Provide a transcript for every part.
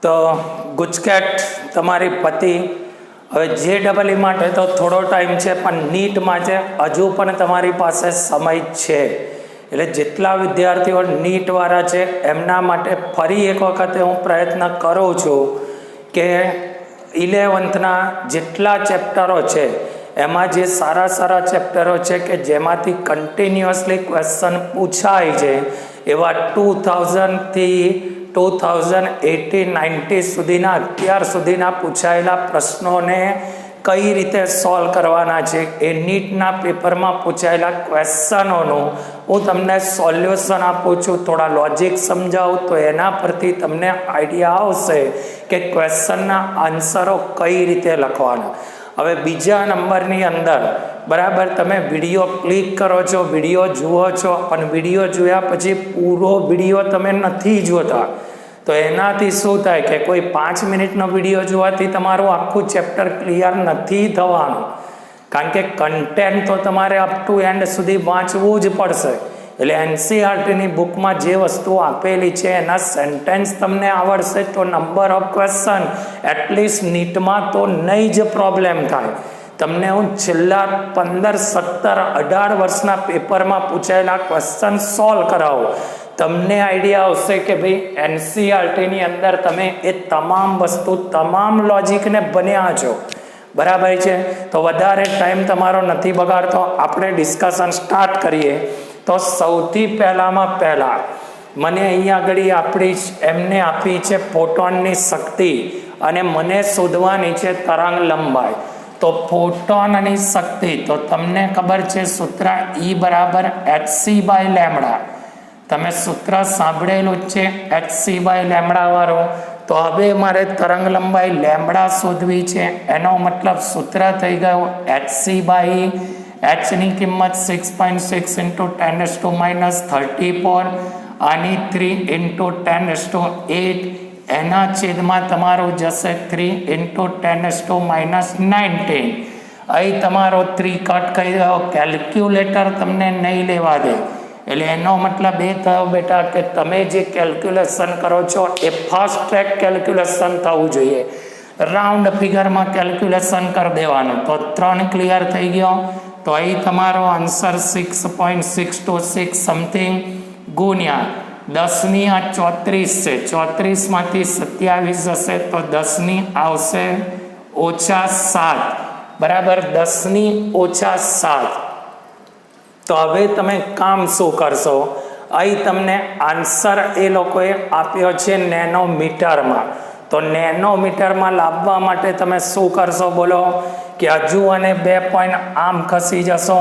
તો ગુજકેટ તમારી પતિ. હવે JEE માટે તો થોડો ટાઈમ છે, પણ નીટ માટે હજુ પણ તમારી પાસે સમય છે. એટલે જેટલા વિદ્યાર્થીઓ નીટવાળા છે એમના માટે ફરી એક વખતે હું પ્રયત્ન કરું છું કે 11થના જેટલા ચેપ્ટરો છે એમાં જે સારા સારા ચેપ્ટરો છે કે જેમાંથી કન્ટિન્યુઅસલી ક્વેશ્ચન પૂછાય છે એવા 2000થી 2018-19 સુધીના અત્યાર સુધીના પૂછાયેલા પ્રશ્નોને કઈ રીતે સોલ્વ કરવાના છે એ નીટના પેપરમાં પૂછાયેલા ક્વેશ્ચનોનું હું તમને સોલ્યુશન આપું છું. થોડા લોજિક સમજાવું તો એના પરથી તમને આઈડિયા આવશે કે ક્વેશ્ચનના આન્સરો કઈ રીતે લખવાના. હવે બીજા નંબરની અંદર બરાબર તમે વિડીયો ક્લિક કરો છો, વિડીયો જુઓ છો, અને વિડીયો જોયા પછી પૂરો વિડીયો તમે નથી જોતા તો એનાથી શું થાય કે કોઈ 5 મિનિટનો વિડીયો જોવાથી તમારું આખું ચેપ્ટર ક્લિયર નથી થવાનું, કારણ કે કન્ટેન્ટ તો તમારે અપ ટુ એન્ડ સુધી વાંચવું જ પડશે. એટલે NCERTની બુકમાં જે વસ્તુ આપેલી છે એના સેન્ટેન્સ તમને આવડશે તો નંબર ઓફ ક્વેશ્ચન એટલીસ્ટ નીટમાં તો નહીં જ પ્રોબ્લેમ થાય. તમને હું છેલ્લા 15, 17, 18 વર્ષના પેપરમાં પૂછાયેલા ક્વેશ્ચન સોલ્વ કરાવો, તમને આઈડિયા આવશે કે ભાઈ NCERTની અંદર તમે એ તમામ વસ્તુ, તમામ લોજિકને બન્યા છો. બરાબર છે. તો વધારે ટાઈમ તમારો નથી બગાડતો, આપણે ડિસ્કશન સ્ટાર્ટ કરીએ. તો સૌથી પહેલામાં પહેલા મને અહીંયા આગળ આપણી એમને આપી છે ફોટોનની શક્તિ અને મને શોધવાની છે તરંગ લંબાઈ. તો ફોટોનની શક્તિ તો તમને ખબર છે સૂત્ર E બરાબર hc/λ. તમે સૂત્ર સાંભળેલું જ છે hc/λ વાળું. તો હવે મારે તરંગ લંબાઈ લેમ્બડા શોધવી છે. એનો મતલબ સૂત્ર થઈ ગયું hc/E. h ની કિંમત 6.6 × 10⁻34 આની 3 × 10⁸. એના છેદમાં તમારું જશે 3 × 10⁻19. અહીં તમારો 3 કટ કરી દો. કેલ્ક્યુલેટર તમને નહીં લેવા દે. એટલે એનો મતલબ એ થયો બેટા કે તમે જે કેલ્ક્યુલેશન કરો છો એ ફાસ્ટ ટ્રેક કેલ્ક્યુલેશન થવું જોઈએ. રાઉન્ડ ફિગરમાં કેલ્ક્યુલેશન કરી દેવાનું. તો 3 ક્લિયર થઈ ગયો. તો અહીં તમારો આન્સર 6.626 સમથિંગ ગુણ્યા 10⁻34 છે. 34માંથી 27 જશે તો 10 આવશે -7. બરાબર, 10⁻7. તો હવે તમે કામ શું કરશો? અહીં તમને આન્સર એ લોકોએ આપ્યો છે નેનોમીટરમાં. તો નેનોમીટરમાં લાવવા માટે તમે શું કરશો બોલો? કે હજુ અને 2 પોઈન્ટ આમ ખસી જશો.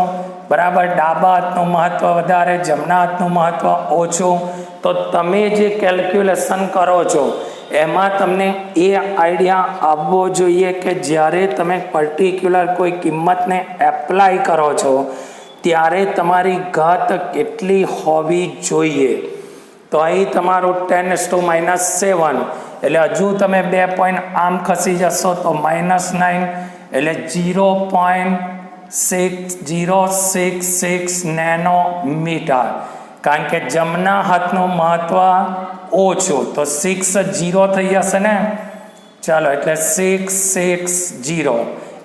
બરાબર, ડાબા હાથનું મહત્વ વધારે, જમણા હાથનું મહત્વ ઓછું. તો તમે જે કેલ્ક્યુલેશન કરો છો એમાં તમને એ આઈડિયા આવવો જોઈએ કે જ્યારે તમે પર્ટિક્યુલર કોઈ કિંમતને એપ્લાય કરો છો ત્યારે તમારી ઘાત કેટલી હોવી જોઈએ. તો અહીં તમારું 10⁻⁷. એટલે હજુ તમે 2 પોઈન્ટ આમ ખસી જશો તો -9. એટલે 0.6066 નેનોમીટર. કારણ કે જમણા હાથનું મહત્વ ઓછું તો 6 0 થઈ જશે ને. ચાલો, એટલે 660.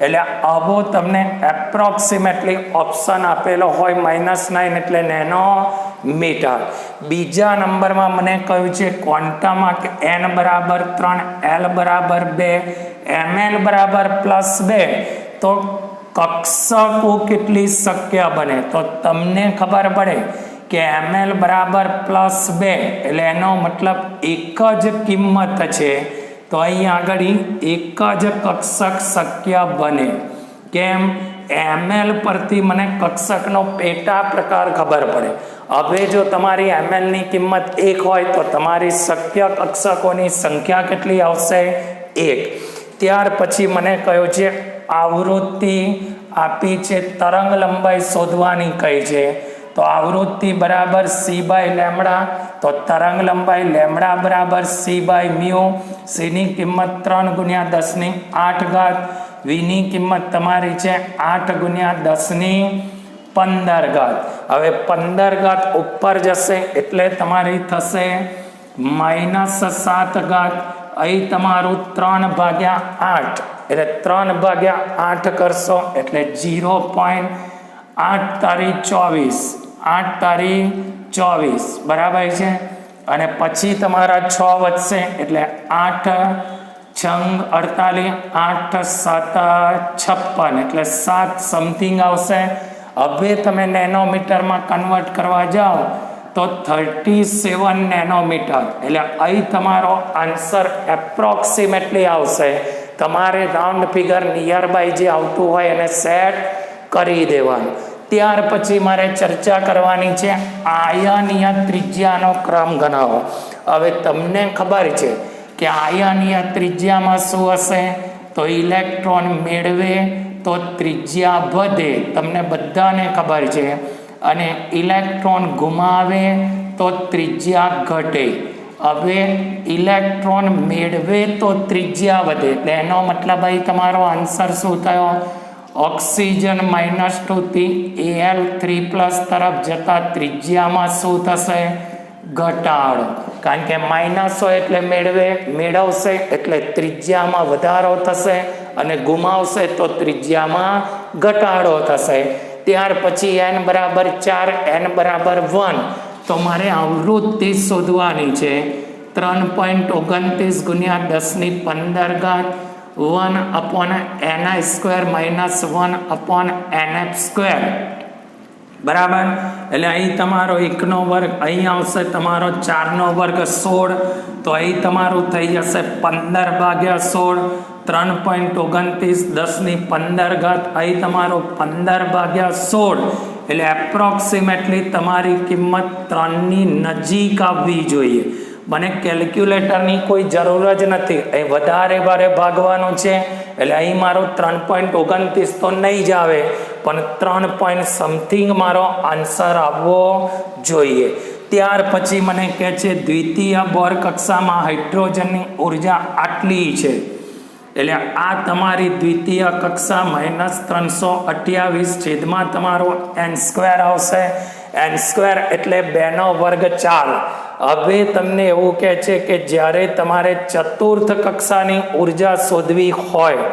એટલે આવો તમને એપ્રોક્સિમેટલી ઓપ્શન આપેલો હોય -9 એટલે નેનોમીટર. બીજા નંબરમાં મને કહ્યું છે ક્વોન્ટમમાં કે n બરાબર 3, l બરાબર 2, ml બરાબર +2. તો કક્ષકો કેટલી શક્ય બને? તો તમને ખબર પડે કે ml બરાબર +2 એટલે એનો મતલબ એક જ કિંમત છે. તો અહીં આગળ એક જ કક્ષક શક્ય બને. કેમ? ml પરથી મને કક્ષકનો પેટા પ્રકાર ખબર પડે. હવે જો તમારી mlની કિંમત 1 હોય તો તમારી શક્ય કક્ષકોની સંખ્યા કેટલી આવશે? 1. ત્યાર પછી મને કહ્યું છે આવૃત્તિ આપી છે, તરંગ લંબાઈ શોધવાની કહી છે. તો આવૃત્તિ બરાબર c/λ. તો તરંગ લંબાઈ λ બરાબર c/μ. c ની કિંમત 3 × 10⁸. v ની કિંમત તમારી છે 8 × 10⁻15. હવે 15 ઉપર જશે એટલે તમારી થશે -7 અહીં તમારું 3/8 એટલે 3/8 કરશો એટલે 0.8 તારી 24 8 તારી 24 બરાબર છે. અને પછી તમારા 6 વધશે એટલે 8 છંગ 48 8 7 56 એટલે 7 સમથિંગ આવશે. હવે તમે નેનોમીટરમાં કન્વર્ટ કરવા જાઓ તો 37 નેનોમીટર એટલે અહીં તમારો આન્સર એપ્રોક્સિમેટલી આવશે. તમારે રાઉન્ડ ફિગર નિયર બાય જે આવતું હોય એને સેટ કરી દેવાનું. ત્યાર પછી મારે ચર્ચા કરવાની છે આયનીય ત્રિજ્યાનો ક્રમ ગણાવો. હવે તમને ખબર છે કે આયનીય ત્રિજ્યામાં શું હશે? તો ઇલેક્ટ્રોન મેળવે તો ત્રિજ્યા વધે, તમને બધાને ખબર છે. અને ઇલેક્ટ્રોન ગુમાવે તો ત્રિજ્યા ઘટે. હવે ઇલેક્ટ્રોન મેળવે તો ત્રિજ્યા વધે એટલે એનો મતલબ અહીં તમારો આન્સર શું થયો? ઓક્સિજન -2 થી Al3+ તરફ જતા ત્રિજ્યામાં શું થશે? ઘટાડો. કારણ કે માઇનસ હોય એટલે મેળવશે એટલે ત્રિજ્યામાં વધારો થશે અને ગુમાવશે તો ત્રિજ્યામાં ઘટાડો થશે. ત્યાર પછી n બરાબર 4 n બરાબર 1 તો મારે આવૃત્તિ શોધવાની છે. 3.29 ગુણ્યા 10⁻15 1/ni² - 1/nf². બરાબર. એટલે અહીં તમારો 1 નો વર્ગ, અહીં આવશે તમારો 4 નો વર્ગ 16 તો અહીં તમારું થઈ જશે 15/16. 3.29 10⁻15 અહીં તમારો 15/16 એટલે એપ્રોક્સિમેટલી તમારી કિંમત 3ની નજીક આવવી જોઈએ. મને કેલ્ક્યુલેટરની કોઈ જરૂર જ નથી, અહીં વધારે ભાગવાનું છે એટલે અહીં મારો 3.29 તો નહીં જ આવે પણ 3 સમથિંગ મારો આન્સર આવવો જોઈએ. ત્યાર પછી મને કહે છે દ્વિતીય બોર કક્ષામાં હાઇડ્રોજનની ઉર્જા આટલી છે એટલે આ તમારી દ્વિતીય કક્ષા -328 છેદમાં તમારો n² આવશે. n² એટલે 2 નો વર્ગ 4. હવે તમને એવું કહે છે કે જ્યારે તમારે ચતુર્થ કક્ષાની ઉર્જા શોધવી હોય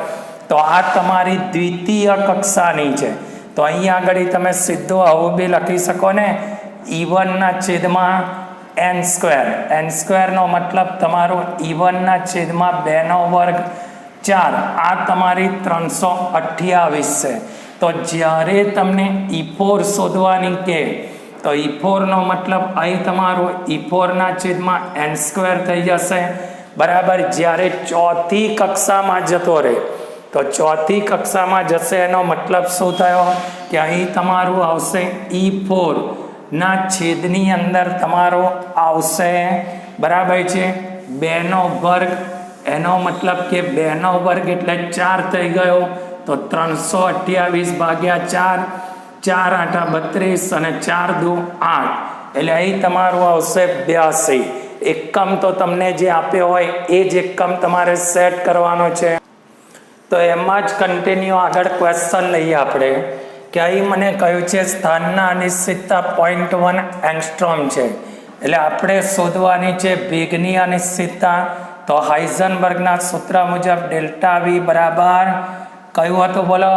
તો આ તમારી દ્વિતીય કક્ષાની છે. તો અહીંયા આગળ તમે સીધો આવું બી લખી શકો ને, E1 ના છેદમાં n². નો મતલબ તમારો E1 ના છેદમાં 2 નો વર્ગ 4. આ તમારી 328 છે. તો જ્યારે તમને E4 શોધવાની કે તો E4 નો મતલબ અહીં તમારો E4 ના છેદમાં n² થઈ જશે. બરાબર. જ્યારે ચોથી કક્ષામાં જતો રહે તો ચોથી કક્ષામાં જશે એનો મતલબ શું થયો કે અહીં તમારું આવશે E4 ના છેદની અંદર તમારો આવશે બરાબર છે 2 નો વર્ગ. એનો મતલબ કે 2 નો વર્ગ એટલે 4 થઈ ગયો. તો 328/4 4 8 32 અને 4 2 8 એટલે અહીં તમારું આવશે 82. એકમ તો તમને જે આપ્યો હોય એ જ એકમ તમારે સેટ કરવાનો છે. તો એમાં જ કન્ટિન્યુ આગળ ક્વેશ્ચન લઈએ આપણે કે અહીં મને કહ્યું છે સ્થાનના અનિશ્ચિતતા 0.1 એંગસ્ટ્રોમ છે એટલે આપણે શોધવાની છે વેગની અનિશ્ચિતતા. તો હાઇઝનબર્ગના સૂત્ર મુજબ ΔV બરાબર કયું હતું બોલો?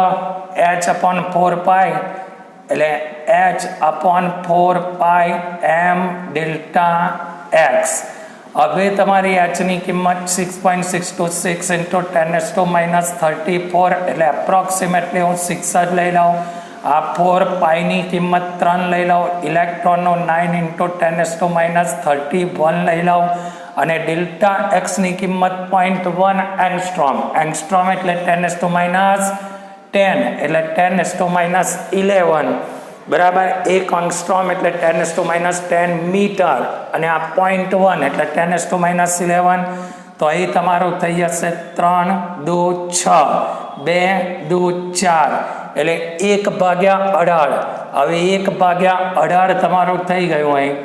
h/4π એટલે h/4π m ΔX. હવે તમારી h ની કિંમત 6.626 × 10⁻34 એટલે એપ્રોક્સિમેટલી હું 6 જ લઈ લઉં. આ 4π ની કિંમત 3 લઈ લઉં. ઇલેક્ટ્રોનનો 9 × 10⁻31 લઈ લઉં અને ΔX ની કિંમત 0.1 એંગસ્ટ્રોમ. એંગસ્ટ્રોમ એટલે 10⁻10 એટલે 10⁻11 બરાબર. 1 એંગસ્ટ્રોમ એટલે 10⁻10 મીટર અને આ 0.1 એટલે 10⁻11. તો અહીં તમારું થઈ જશે 3 2 6 2 2 4 એટલે 1/18. હવે 1/18 તમારું થઈ ગયું અહીં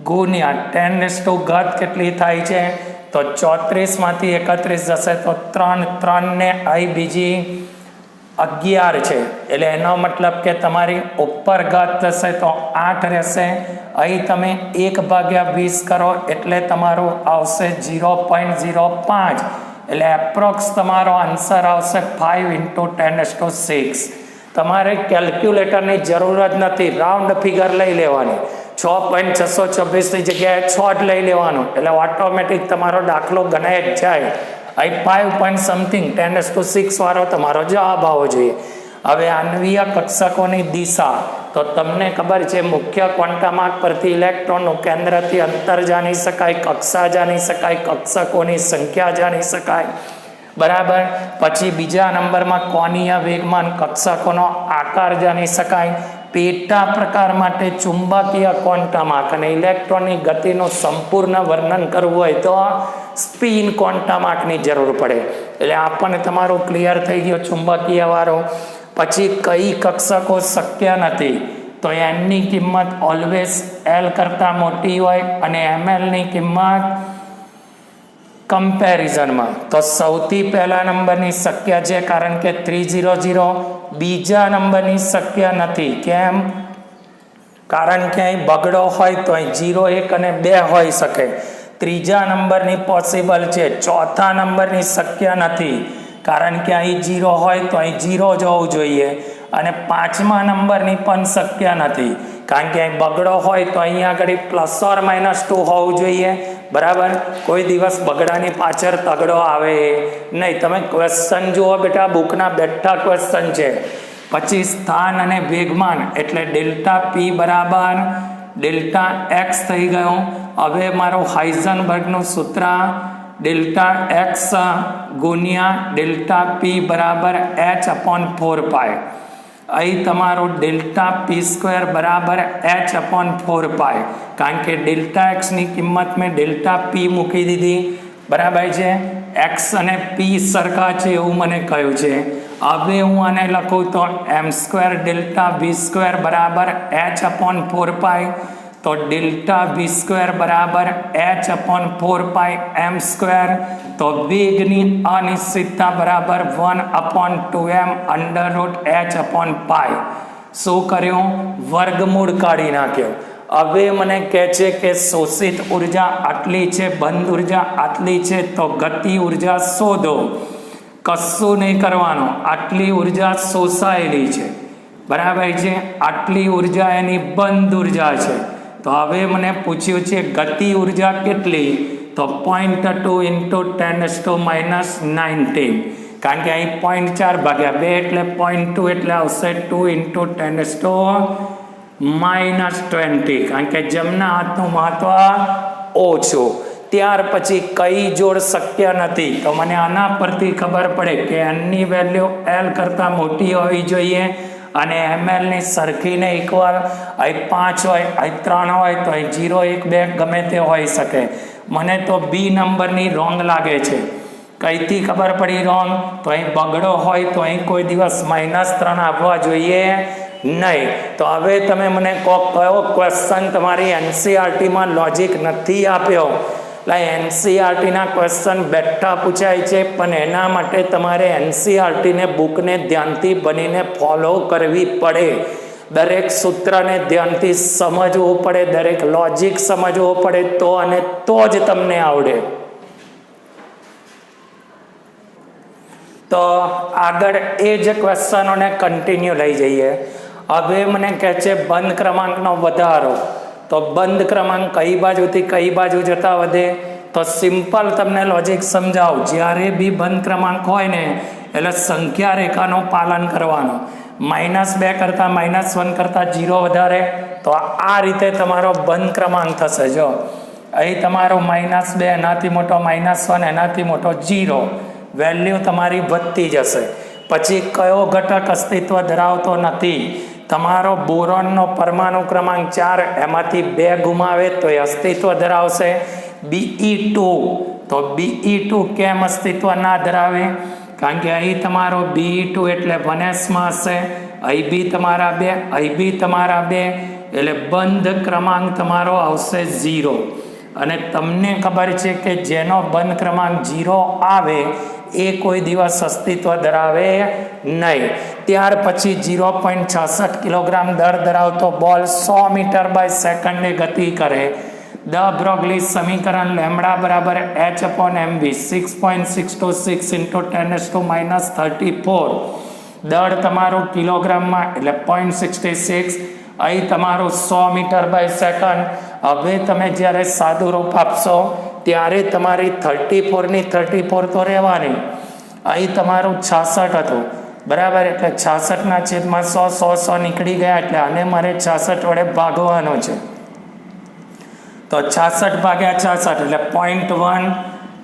ગુણ્યા 10⁻ઘાત કેટલી થાય છે? તો 34 માંથી 31 જશે તો 3 ને અહીં બીજી 11 છે, એટલે એનો મતલબ કે તમારી ઉપર ઘાત થશે તો 8 રહેશે. અહીં તમે 1/20 કરો એટલે તમારું આવશે 0.05, એટલે એપ્રોક્સ તમારો આન્સર આવશે 5 × 10⁶. તમારે કેલ્ક્યુલેટરની જરૂર જ નથી, રાઉન્ડ ફિગર લઈ લેવાની. 6.626 ની જગ્યાએ 6 જ લઈ લેવાનું, એટલે ઓટોમેટિક તમારો દાખલો ગણાય જ જાય. અહીં 5 સમથિંગ 10⁶ વાળો તમારો જવાબ આવવો જોઈએ. હવે આન્વીય કક્ષકોની દિશા, તો તમને ખબર છે મુખ્ય ક્વોન્ટમ આંક પરથી ઇલેક્ટ્રોનનું કેન્દ્રથી અંતર જાણી શકાય, કક્ષા જાણી શકાય, કક્ષકોની સંખ્યા જાણી શકાય, બરાબર. પછી બીજા નંબરમાં કોણીય વેગમાન, કક્ષકોનો આકાર જાણી શકાય. પેટા પ્રકાર માટે ચુંબકીય ક્વોન્ટમ આંક અને ઇલેક્ટ્રોનની ગતિનું સંપૂર્ણ વર્ણન કરવું હોય તો સ્પિન ક્વોન્ટમ આંકની જરૂર પડે. એટલે આપણને તમારું ક્લિયર થઈ ગયો ચુંબકીય વાળો. પછી કઈ કક્ષકો શક્ય નથી, તો એનની કિંમત ઓલવેઝ એલ કરતાં મોટી હોય અને એમએલની કિંમત કમ્પેરિઝનમાં, તો સૌથી પહેલા નંબરની શક્ય છે કારણ કે 300. બીજા નંબરની શક્ય નથી. કેમ? કારણ કે અહીં બગડો હોય તો અહીં 0, 1 અને 2 હોઈ શકે. ત્રીજા નંબરની પોસિબલ છે. ચોથા નંબરની શક્ય નથી કારણ કે અહીં 0 હોય તો અહીં 0 જ હોવું જોઈએ. અને પાંચમા નંબરની પણ શક્ય નથી કારણ કે અહીં બગડો હોય તો અહીં આગળ ±2 હોવું જોઈએ, બરાબર. કોઈ દિવસ બગડાની પાછળ તગડો આવે નહીં. તમે ક્વેશ્ચન જુઓ બેટા, બુકના બેઠા ક્વેશ્ચન છે. પછી સ્થાન અને વેગમાન એટલે ΔP બરાબર Δx થઈ ગયું. હવે મારું હાઇઝનબર્ગનું સૂત્ર Δx ગુણ્યા ΔP બરાબર h/4π. અહીં તમારું ΔP² બરાબર h/4π, કારણ કે Δxની કિંમત મેં ΔP મૂકી દીધી, બરાબર છે. x અને p સરખા છે એવું મને કહ્યું છે. હવે હું આને લખું તો m² ΔV² બરાબર h/4π, તો ΔV² બરાબર h/4π m². તો વેગની અનિશ્ચિતતા બરાબર 1/2m √h/π. શું કર્યું? વર્ગમૂળ કાઢી નાખ્યો. હવે મને કહે છે કે શોષિત ઉર્જા આટલી છે, બંધ ઉર્જા આટલી છે, તો ગતિ ઉર્જા શોધો. કશું નહીં કરવાનું, આટલી ઉર્જા શોષાયેલી છે, બરાબર છે. આટલી ઉર્જા એની બંધ ઉર્જા છે. તો હવે મને પૂછ્યું છે ગતિ ઉર્જા કેટલી, તો 0.2 × 10⁻⁹, કારણ કે અહીં 0.4/2 એટલે 0.2 એટલે આવશે 2 × 10⁻⁻20, કારણ કે જમણા હાથનું મહત્વ ઓછું. ત્યાર પછી કઈ જોડ શક્ય નથી, તો મને આના પરથી ખબર પડે કે એનની વેલ્યુ એલ કરતાં મોટી હોવી જોઈએ અને એમએલની સરખીને ઇક્વલ. અહીં 5 હોય, અહીં 3 હોય, તો અહીં 0, 1, 2 ગમે તે હોઈ શકે. મને તો બી નંબરની રોંગ લાગે છે. કઈથી ખબર પડી રોંગ? તો અહીં બગડો હોય તો અહીં કોઈ દિવસ -3 આવવા જોઈએ નહીં. તો હવે તમે મને કહો કયો ક્વેશ્ચન તમારી એનસીઆરટીમાં લોજિક નથી આપ્યો. એટલે એનસીઆરટીના ક્વેશ્ચન બેઠા પૂછાય છે, પણ એના માટે તમારે એનસીઆરટીને બુકને ધ્યાનથી બનીને ફોલો કરવી પડે. દરેક સૂત્રને ધ્યાનથી સમજવું પડે, દરેક લોજિક સમજવું પડે, તો અને તો જ તમને આવડે. તો આગળ એ જ ક્વેશ્ચનોને કન્ટિન્યુ લઈ જઈએ. હવે મને કહે છે બંધ ક્રમાંકનો વધારો, તો બંધ ક્રમાંક કઈ બાજુથી કઈ બાજુ જતા વધે? તો સિમ્પલ તમને લોજિક સમજાવું. જ્યારે બી બંધ ક્રમાંક હોય ને એટલે સંખ્યા રેખાનું પાલન કરવાનું. -2 કરતાં -1 કરતાં 0 વધારે, તો આ રીતે તમારો બંધ ક્રમાંક થશે. જો અહીં તમારો -2 એનાથી મોટો, -1 એનાથી મોટો 0, વેલ્યુ તમારી વધતી જશે. પછી કયો ઘટક અસ્તિત્વ ધરાવતો નથી? તમારો બોરોનનો પરમાણુ ક્રમાંક 4, એમાંથી 2 ગુમાવે તો એ અસ્તિત્વ ધરાવશે. Be2, તો Be2 કેમ અસ્તિત્વ ના ધરાવે? કારણ કે અહીં તમારો Be2 એટલે 1s માં હશે, અહીં બી તમારા 2, અહીં બી તમારા 2, એટલે બંધ ક્રમાંક તમારો આવશે 0. અને તમને ખબર છે કે જેનો બંધ ક્રમાંક 0 આવે એ કોઈ દિવસ અસ્તિત્વ ધરાવે નહીં. ત્યાર પછી 0.66 કિલોગ્રામ દર ધરાવતો બોલ 100 મીટર બાય સેકન્ડે ગતિ કરે. દ બ્રોગલી સમીકરણ લેમડા બરાબર h/mv 6.626 ઇન્ટુ 10⁻34. દળ તમારું કિલોગ્રામમાં એટલે 0.66. અહીં તમારું 100 મીટર બાય સેકન્ડ. હવે તમે જ્યારે સાદું રૂપ આપશો ત્યારે તમારી 34 ની 34 તો રહેવાની. અહીં તમારું 66 હતું બરાબર, એટલે 66 છેદમાં 100 નીકળી ગયા, એટલે આને મારે 66 વડે ભાગવાનો છે. તો 66 ભાગ્યા 66 એટલે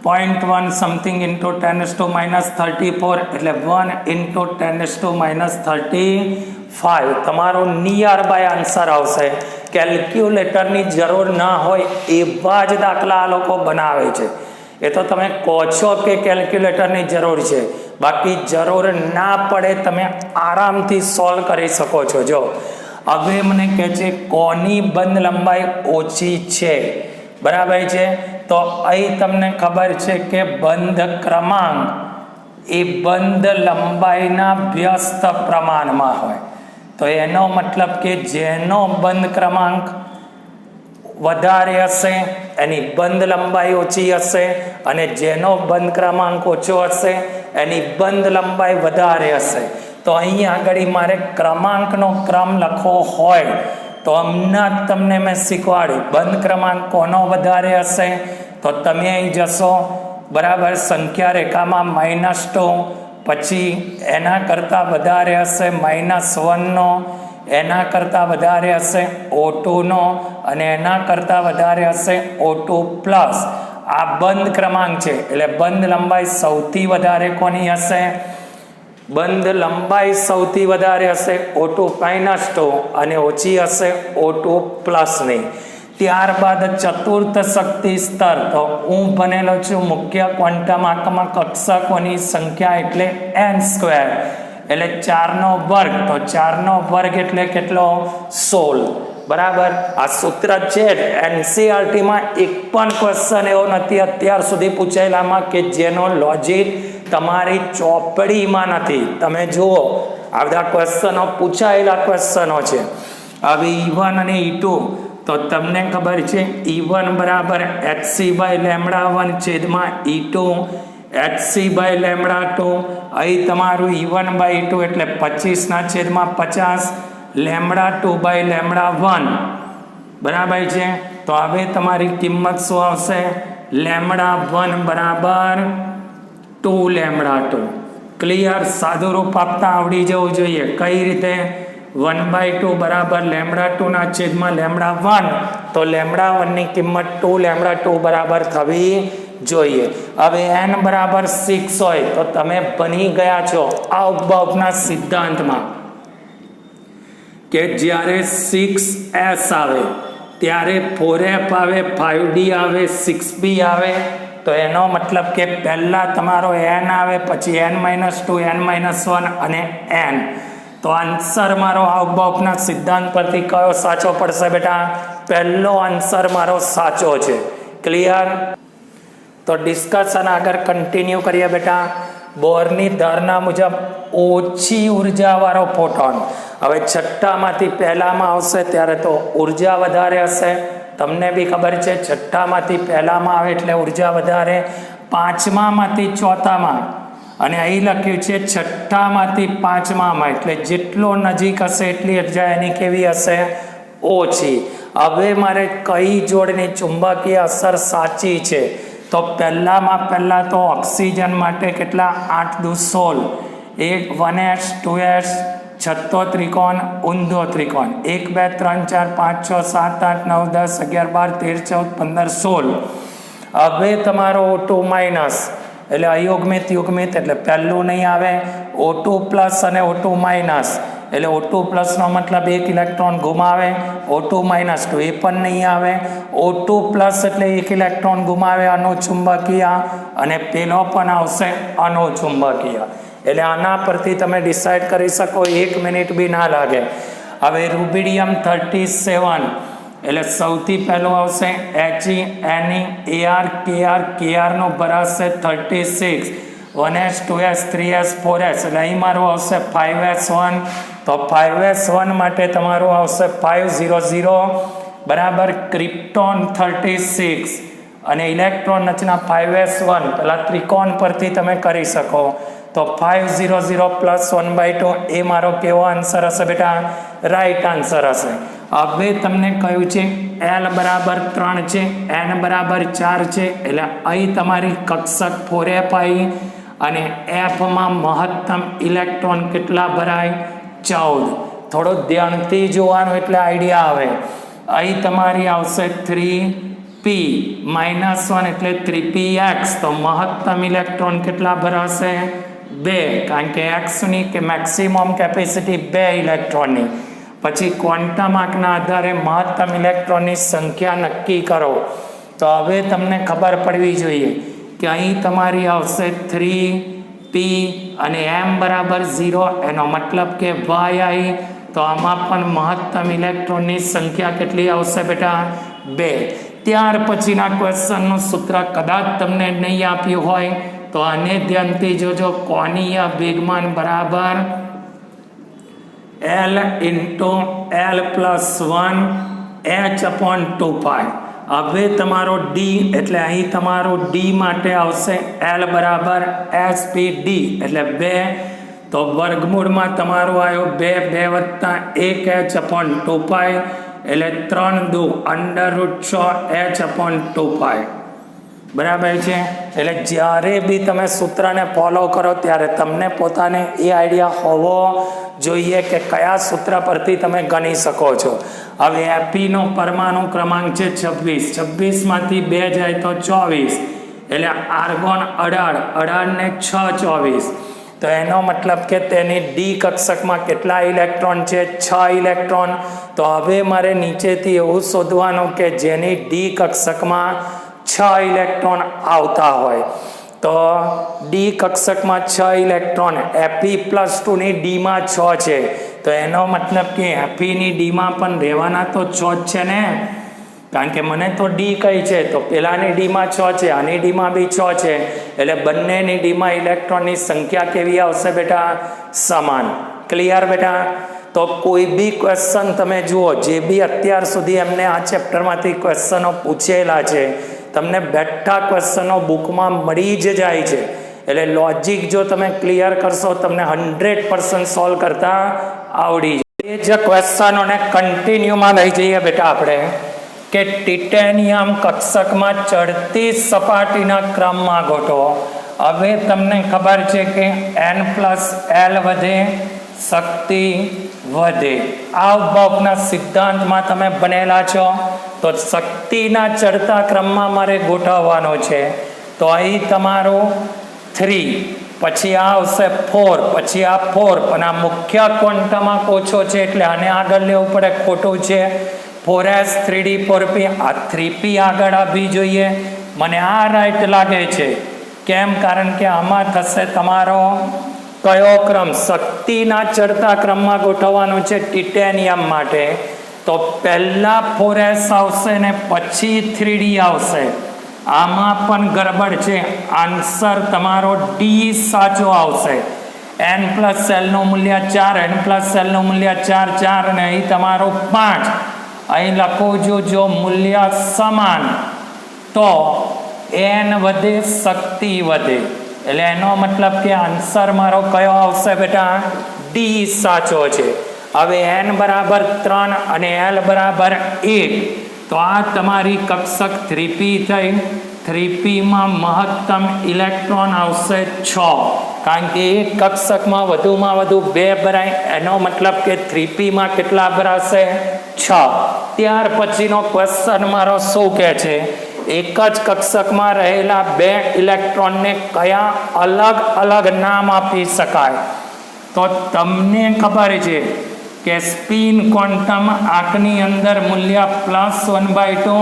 0.1 સમથિંગ ઇન્ટુ 10⁻34 એટલે 1 ઇન્ટુ 10⁻35 તમારો નિયર બાય આન્સર આવશે. કેલ્ક્યુલેટરની જરૂર ના હોય એવા જ દાખલા આ લોકો બનાવે છે. એ તો તમે કહો છો કે કેલ્ક્યુલેટરની જરૂર છે, બાકી જરૂર ના પડે તમે આરામથી સોલ્વ કરી શકો છો. જો હવે મને કહે છે કોની બંધ લંબાઈ ઓછી છે, બરાબર છે. તો અહીં તમને ખબર છે કે બંધ ક્રમાંક એ બંધ લંબાઈના વ્યસ્ત પ્રમાણમાં હોય. તો એનો મતલબ કે જેનો બંધ ક્રમાંક વધારે હશે એની બંધ લંબાઈ ઓછી હશે, અને જેનો બંધ ક્રમાંક ઓછો હશે એની બંધ લંબાઈ વધારે હશે. તો અહીં આગળ મારે ક્રમાંકનો ક્રમ લખવો હોય તો હમણાં તમને મેં શીખવાડ્યું બંધ ક્રમાંક કોનો વધારે હશે. તો તમે અહીં જશો બરાબર, સંખ્યા રેખામાં -2, પછી એના કરતાં વધારે હશે -1નો, એના કરતાં વધારે હશે O2નો, અને એના કરતાં વધારે હશે O2+. આ બંધ ક્રમાંક છે એટલે બંધ લંબાઈ સૌથી વધારે કોની હશે? બંધ લંબાઈ સૌથી વધારે હશે O2-, અને ઓછી હશે O2+ની. ત્યારબાદ ચતુર્થ શક્તિ સ્તર. તો હું ભણેલો છું મુખ્ય ક્વોન્ટમ આંકમાં કક્ષકોની સંખ્યા એટલે n², એટલે 4નો વર્ગ. તો 4નો વર્ગ એટલે કેટલો? 16, બરાબર. આ સૂત્ર છે. NCERTમાં એક પણ ક્વેશ્ચન એવો નથી અત્યાર સુધી પૂછાયેલામાં કે જેનો લોજિક તમારી ચોપડીમાં નથી. તમે જુઓ આ બધા ક્વેશ્ચનો પૂછાયેલા ક્વેશ્ચનો છે. હવે E1 અને E2 તો તમને ખબર છે E1 બરાબર hc/λ1 છેદમાં E2 hc/λ2. અહીં તમારું E1/E2 એટલે 25/50 λ2/λ1, બરાબર છે. તો હવે તમારી કિંમત શું આવશે? λ1 બરાબર 2λ2. ક્લિયર? સાદું રૂપ આપતા આવડી જવું જોઈએ. કઈ રીતે? 1/2 બરાબર λ2 છેદમાં λ1. તો λ1 ની કિંમત 2λ2 બરાબર થવી જોઈએ. હવે n બરાબર 6 હોય તો તમે બની ગયા છો આ ઉપભાવના સિદ્ધાંતમાં કે જ્યારે 6s આવે ત્યારે 4f આવે, 5d આવે, 6b આવે. તો એનો મતલબ કે પહેલા તમારો n આવે, પછી n-2, n-1 અને n. તો આન્સર મારો અવભાવના સિદ્ધાંત પરથી કયો સાચો પડશે બેટા? પહેલો આન્સર મારો સાચો છે. ક્લિયર? તો ડિસ્કશન આગળ કન્ટિન્યુ કરીએ બેટા. બોરની ધારણા મુજબ ઓછી ઉર્જાવાળો ફોટોન. હવે છઠ્ઠામાંથી પહેલામાં આવશે ત્યારે તો ઉર્જા વધારે હશે. તમને બી ખબર છે છઠ્ઠામાંથી પહેલામાં આવે એટલે ઉર્જા વધારે, પાંચમામાંથી ચોથામાં, અને અહીં લખ્યું છે છઠ્ઠામાંથી પાંચમામાં, એટલે જેટલો નજીક હશે એટલી ઉર્જા એની કેવી હશે? ઓછી. હવે મારે કઈ જોડની ચુંબકીય અસર સાચી છે? તો પહેલાં તો ઓક્સિજન માટે કેટલા? 8 દુ 16, 1s 2s, છઠ્ઠો ત્રિકોણ, ઊંધો ત્રિકોણ, 1 2 3 4 5 6 7 8 9 10 11 12 13 14 15 16. હવે તમારો O2 માઇનસ એટલે અયુગ્મિત યુગ્મિત એટલે પહેલું નહીં આવે. O2 પ્લસ અને O2 માઇનસ એટલે O2 પ્લસનો મતલબ 1 ઇલેક્ટ્રોન ગુમાવે, O2 માઇનસ તો એ પણ નહીં આવે. O2 પ્લસ એટલે 1 ઇલેક્ટ્રોન ગુમાવે અનુચુંબકીય, અને પેલો પણ આવશે અનુચુંબકીય. એટલે આના પરથી તમે ડિસાઇડ કરી શકો, 1 મિનિટ બી ના લાગે. હવે રૂબિડિયમ 37 એટલે સૌથી પહેલું આવશે HE NE AR KR KRનો ભરાશે 36 1s 2s 3s 4s એટલે અહીં મારું આવશે 5s1 તો 5s1 માટે તમારું આવશે 500 બરાબર ક્રિપ્ટોન 36 અને ઇલેક્ટ્રોન રચના 5s1 પેલા ત્રિકોણ પરથી તમે કરી શકો તો 500 પ્લસ 1/2 એ મારો કેવો આન્સર હશે બેટા રાઈટ આન્સર હશે હવે તમને કહ્યું છે L બરાબર 3 છે N બરાબર 4 છે એટલે અહીં તમારી કક્ષક 4f આવી અને Fમાં મહત્તમ ઇલેક્ટ્રોન કેટલા ભરાય 14 થોડો ધ્યાનથી જોવાનું એટલે આઈડિયા આવે અહીં તમારી આવશે 3p -1 એટલે 3px તો મહત્તમ ઇલેક્ટ્રોન કેટલા ભરાશે 2 કારણ કે xની કે મેક્સિમમ કેપેસિટી 2 ઇલેક્ટ્રોનની પછી ક્વોન્ટમ આંકના આધારે મહત્તમ ઇલેક્ટ્રોનની સંખ્યા નક્કી કરો તો હવે તમને ખબર પડવી જોઈએ કે અહીં તમારી આવશે 3p અને m બરાબર 0 એનો મતલબ કે y આવી તો આમાં પણ મહત્તમ ઇલેક્ટ્રોનની સંખ્યા કેટલી આવશે બેટા 2 ત્યાર પછીના ક્વેશ્ચનનું સૂત્ર કદાચ તમને નહીં આપ્યું હોય તો આને ધ્યાનથી જોજો કોણીય વેગમાન બરાબર L × L + 1 h/2π હવે તમારો d એટલે અહીં તમારો d માટે આવશે L બરાબર SPD એટલે 2 તો વર્ગમૂળમાં તમારું આવ્યો 2 વત્તા 1 h/2π એટલે 3 દુ √6 h/2π બરાબર છે એટલે જ્યારે બી તમે સૂત્રને ફોલો કરો ત્યારે તમને પોતાને એ આઈડિયા હોવો જોઈએ કે કયા સૂત્ર પરથી તમે ગણી શકો છો હવે એપીનો પરમાણુ ક્રમાંક છે 26 26માંથી 2 જાય તો 24 એટલે આર્ગોન 18 ને 6 24 તો એનો મતલબ કે તેની ડી કક્ષકમાં કેટલા ઇલેક્ટ્રોન છે 6 ઇલેક્ટ્રોન તો હવે મારે નીચેથી એવું શોધવાનું કે જેની ડી કક્ષકમાં 6 ઇલેક્ટ્રોન આવતા હોય તો ડી કક્ષકમાં 6 ઇલેક્ટ્રોન Fe+2 ની ડીમાં 6 છે તો એનો મતલબ કે Feની ડીમાં પણ રહેવાના તો 6 જ છે ને કારણ કે મને તો ડી કઈ છે તો પેલાની ડીમાં 6 છે આની ડીમાં બી 6 છે એટલે બંનેની ડીમાં ઇલેક્ટ્રોનની સંખ્યા કેવી આવશે બેટા સમાન ક્લિયર બેટા તો કોઈ બી ક્વેશ્ચન તમે જુઓ જે બી અત્યાર સુધી એમને આ ચેપ્ટરમાંથી ક્વેશ્ચનો પૂછેલા છે તમને બેઠા ક્વેશ્ચનો બુકમાં મળી જ જાય છે એટલે લોજિક જો તમે ક્લિયર કરશો તમને 100% સોલ્વ કરતા આવડી જાય એ જ ક્વેશ્ચનોને કન્ટિન્યુમાં લઈ જઈએ બેટા આપણે કે ટિટેનિયમ કક્ષકમાં ચડતી સપાટીના ક્રમમાં ગોઠવો હવે તમને ખબર છે કે n+l વધે શક્તિ વધે આ ઉપભોગના સિદ્ધાંતમાં તમે બનેલા છો તો શક્તિના ચડતા ક્રમમાં મારે ગોઠવવાનો છે તો અહીં તમારું 3 પછી આ આવશે 4 પછી આ 4 પણ આ મુખ્ય ક્વોન્ટમમાં ઓછો છે એટલે આને આગળ લેવું પડે ખોટું છે 4s 3d 4p આ 3p આગળ આવવી જોઈએ મને આ રાઈટ લાગે છે કેમ કારણ કે આમાં થશે તમારો કયો ક્રમ શક્તિના ચડતા ક્રમમાં ગોઠવવાનો છે ટિટેનિયમ માટે તો પહેલા 4s આવશે ને પછી 3d આવશે આમાં પણ ગડબડ છે આન્સર તમારો ડી સાચો આવશે n+l નું મૂલ્ય 4 n+l નું મૂલ્ય 4 4 અને અહીં તમારો 5 અહીં લખું જો મૂલ્ય સમાન તો n વધે શક્તિ વધે એટલે એનો મતલબ કે આન્સર મારો કયો આવશે બેટા ડી સાચો છે હવે n બરાબર 3 અને l બરાબર 1 તો આ તમારી કક્ષક 3p થઈ 3p માં મહત્તમ ઇલેક્ટ્રોન આવશે 6 કારણ કે એક કક્ષકમાં વધુમાં વધુ 2 ભરાય એનો મતલબ કે 3p માં કેટલા ભરાશે 6 ત્યાર પછીનો ક્વેશ્ચન મારો શું કહે છે એક જ કક્ષકમાં રહેલા 2 ઇલેક્ટ્રોનને કયા અલગ અલગ નામ આપી શકાય તો તમને ખબર છે કે સ્પિન ક્વોન્ટમ આંકની અંદર મૂલ્ય +1/2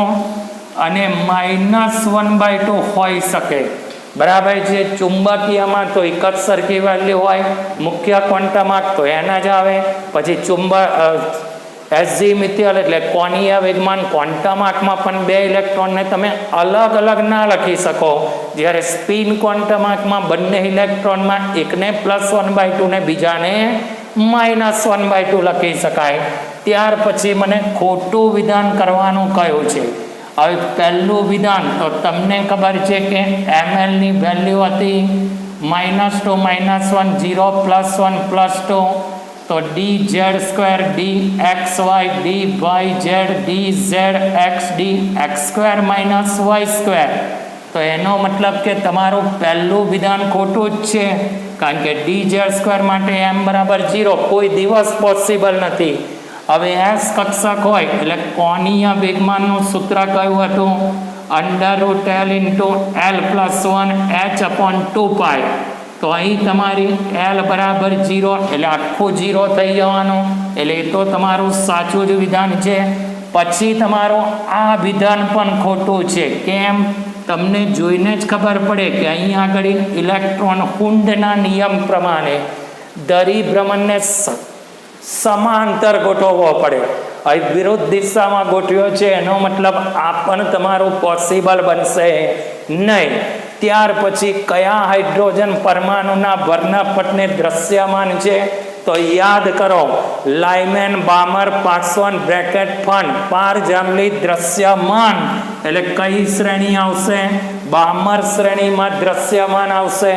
અને -1/2 હોઈ શકે બરાબર છે ચુંબકીયમાં તો એક જ સરખી વેલ્યુ હોય મુખ્ય ક્વોન્ટમ આંક તો એના જ આવે પછી એઝિમિથિયલ એટલે કોણીય વેગમાન ક્વોન્ટમ આંકમાં પણ બે ઇલેક્ટ્રોનને તમે અલગ અલગ ના લખી શકો, જ્યારે સ્પિન ક્વોન્ટમ આંકમાં બંને ઇલેક્ટ્રોનમાં એકને +1/2 ને બીજાને -1/2 લખી શકાય. ત્યાર પછી મને ખોટું વિધાન કરવાનું કહ્યું છે. હવે પહેલું વિધાન તો તમને ખબર છે કે ml ની વેલ્યુ હતી -2 -1 0 +1 +2, તો dz² dxy dyz dzx dx² -y². તો એનો મતલબ કે તમારું પહેલું વિધાન ખોટું જ છે, કારણ કે dz² માટે m બરાબર 0 કોઈ દિવસ પોસિબલ નથી. હવે s કક્ષક હોય એટલે કોણીય વેગમાનનું સૂત્ર કયું હતું? √L × L + 1 h/2π. તો અહીં તમારી L બરાબર 0 એટલે આખું 0 થઈ જવાનું, એટલે એ તો તમારું સાચું જ વિધાન છે. પછી તમારું આ વિધાન પણ ખોટું છે. કેમ? તમને જોઈને જ ખબર પડે કે અહીં આગળ ઇલેક્ટ્રોન કુંડના નિયમ પ્રમાણે દરી ભ્રમણને સમાંતર ગોઠવવો પડે. અહીં વિરુદ્ધ દિશામાં ગોઠવ્યો છે, એનો મતલબ આ પણ તમારું પોસિબલ બનશે નહીં. ત્યાર પછી કયા હાઇડ્રોજન પરમાણુના વર્ણપટને દ્રશ્યમાન છે? તો યાદ કરો, લાઇમેન બામર પાસવાન બ્રેકેટ ફન પાર જાંબલી દ્રશ્યમાન એટલે કઈ શ્રેણી આવશે? બામર શ્રેણીમાં દ્રશ્યમાન આવશે.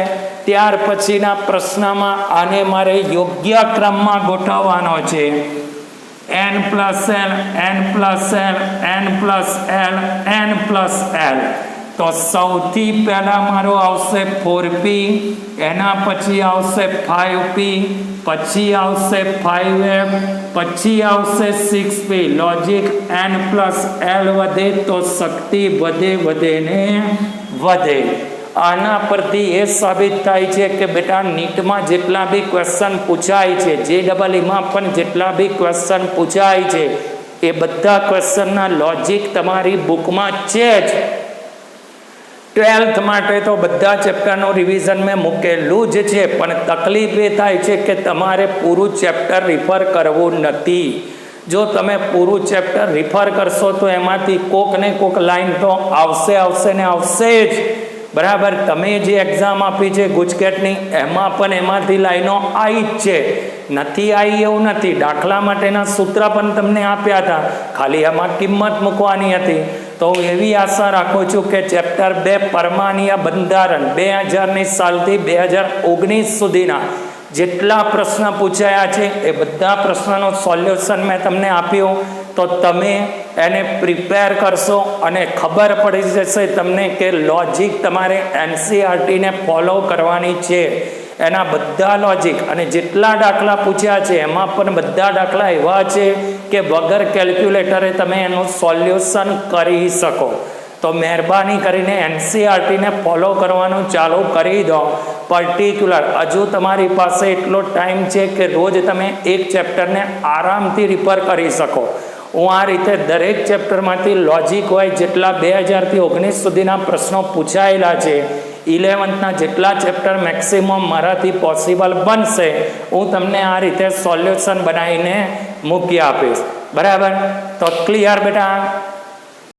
ત્યાર પછીના પ્રશ્નમાં આને મારે યોગ્ય ક્રમમાં ગોઠવવાનો છે. n+l n+l n+l n+l. તો સૌથી પહેલા મારો આવશે 4p, એના પછી આવશે 5p, પછી આવશે 5f, પછી આવશે 6p. લોજિક n+l વધે તો શક્તિ વધે ને વધે. આના પરથી એ સાબિત થાય છે કે બેટા નીટમાં જેટલા બી ક્વેશ્ચન પૂછાય છે, JEEમાં પણ જેટલા બી ક્વેશ્ચન પૂછાય છે, એ બધા ક્વેશ્ચનના લોજિક તમારી બુકમાં છે જ. 12th માટે તો બધા ચેપ્ટરનું રિવિઝન મેં મૂકેલું જ છે, પણ તકલીફ એ થાય છે કે તમારે પૂરું ચેપ્ટર રિફર કરવું નથી. જો તમે પૂરું ચેપ્ટર રિફર કરશો તો એમાંથી કોક ને કોક લાઈન તો આવશે ને આવશે જ. બરાબર, તમે જે એક્ઝામ આપી છે ગુજકેટની, એમાં પણ એમાંથી લાઈનો આવી જ છે, નથી આવી એવું નથી. દાખલા માટેના સૂત્ર પણ તમને આપ્યા હતા, ખાલી એમાં કિંમત મૂકવાની હતી. તો હું એવી આશા રાખું છું કે ચેપ્ટર 2 પરમાણ્વીય બંધારણ 2000ની સાલથી 2019 સુધીના જેટલા પ્રશ્ન પૂછાયા છે એ બધા પ્રશ્નનું સોલ્યુશન મેં તમને આપ્યું. તો તમે એને પ્રિપેર કરશો અને ખબર પડી જશે તમને કે લોજિક તમારે NCERTને ફોલો કરવાની છે. એના બધા લોજિક અને જેટલા દાખલા પૂછ્યા છે એમાં પણ બધા દાખલા એવા છે કે વગર કેલ્ક્યુલેટરે તમે એનું સોલ્યુશન કરી શકો. તો મહેરબાની કરીને NCERTને ફોલો કરવાનું ચાલુ કરી દો. પર્ટિક્યુલર હજુ તમારી પાસે એટલો ટાઈમ છે કે રોજ તમે એક ચેપ્ટરને આરામથી રિફર કરી શકો. હું આ રીતે દરેક ચેપ્ટરમાંથી લોજિક હોય જેટલા 2000થી 19 સુધીના પ્રશ્નો પૂછાયેલા છે, 11thના જેટલા ચેપ્ટર મેક્સિમમ મારાથી પોસિબલ બનશે, હું તમને આ રીતે સોલ્યુશન બનાવીને મૂકી આપીશ. બરાબર, તો ક્લિયર બેટા?